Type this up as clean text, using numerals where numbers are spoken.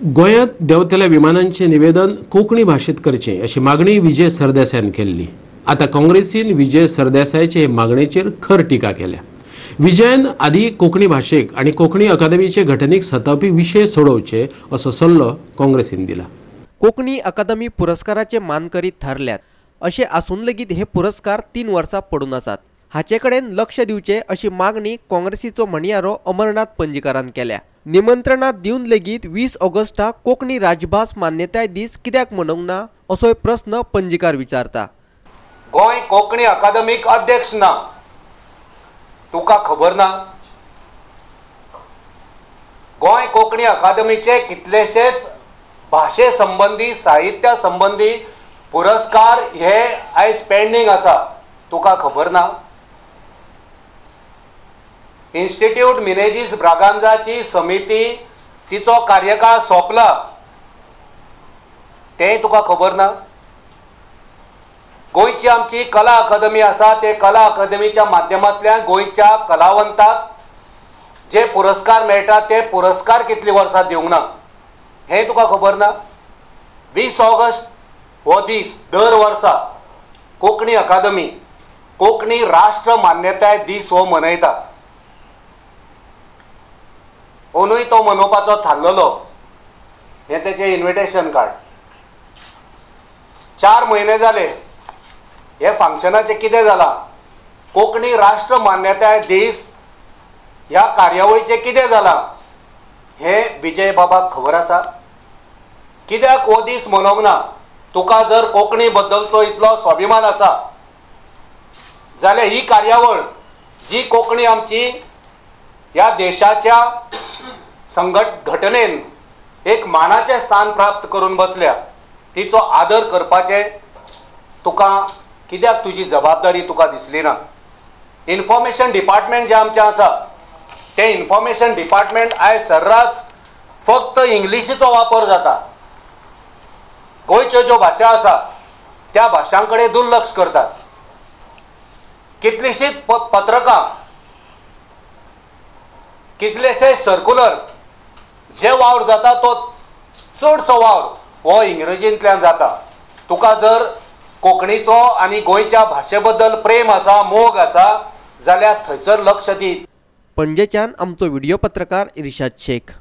गोंयांत देंवतल्या विमानांचे निवेदन कोंकणी भाषेत करचे अशी मागणी विजय सरदेसायान केल्ली। आता काँग्रेसीन विजय सरदेसायाचे हे मागणेचेर खर टिका केल्या। विजयन आदी कोंकणी भाषेक आणि कोंकणी अकादमीचे घटनेक सतावपी विशय सोडोवचे असो सल्लो काँग्रेसीन दिला। कोंकणी अकादमी पुरस्काराचे मानकरी थारल्यात अशें आसून लेगीत हे पुरस्कार 3 वर्सां पडून आसात। हाचे कडेन लक्ष दिवचे अशी मागणी काँग्रेसीचो म्हणयारो अमरनाथ पंजीकारान केल्या। निमंत्रणां दिवन लेगीत 20 ऑगस्टा कोंकणी राजभास मान्यताय दीस कित्याक मनोवंक ना असो प्रस्न पंजीकार विचारता। गोंय कोंकणी अकादमीक अध्यक्ष ना, तुका खबर ना? गोंय कोंकणी अकादमीचे कितलेशेच भाषे संबंधी साहित्या संबंधी पुरस्कार हे आयज पेंडिंग आसा, तुका खबर ना? इन्स्टिट्यूट मिनेजीस ब्रागांजाची समिती तिचो कार्यकाळ सोंपला, तें तुका खबर ना? गोंयची आमची कला अकादमी आसा, ते कला अकादमीच्या माध्यमांतल्यान गोंयच्या कलावंतांक जे पुरस्कार मेळटात ते पुरस्कार कितलीं वर्सां दिवंक ना, हें तुका खबर ना? 20 ऑगस्ट हो दीस दर वर्सा कोंकणी अकादमी कोंकणी राष्ट्र मान्यताय दीस हो मनयता। अंदूय तो मनोवपाचो थारलेलो, हें तेचें इन्विटेशन कार्ड। 4 म्हयने जाले हे फंक्शनाचें कितें जालां? कोंकणी राष्ट्र मान्यताय दीस ह्या कार्यावळीचें कितें जालां हें विजय बाबाक खबर आसा? कित्याक हो दीस मनोवंक ना? तुका जर कोंकणी बद्दलचो इतलो स्वाभिमान आसा जाल्यार ही कार्यावळ जी कोंकणी आमची ह्या देशाच्या घटनेन एक मानाचें स्थान प्राप्त करून बसल्या, तिचो आदर करपाचें तुका कित्याक तुजी जबाबदारी तुका दिसली ना? इन्फॉर्मेशन डिपार्टमेंट जे आमचें आसा तें इन्फॉर्मेशन डिपार्टमेंट आयज सर्रास फक्त इंग्लिशीचो वापर जाता। गोंयच्यो ज्यो भाशा आसा त्या भाशां कडेन दुर्लक्ष करतात। कितलींशींच पत्रकां, कितलेशे सर्क्युलर जे वावर जाता तो चडसो वावर हो इंग्रजींतल्यान जाता। तुका जर कोंकणीचो आनी गोंयच्या भाशे बद्दल प्रेम आसा, मोग आसा जाल्यार थंयसर लक्ष दी। पणजेच्यान आमचो व्हिडिओ पत्रकार इर्शाद शेख।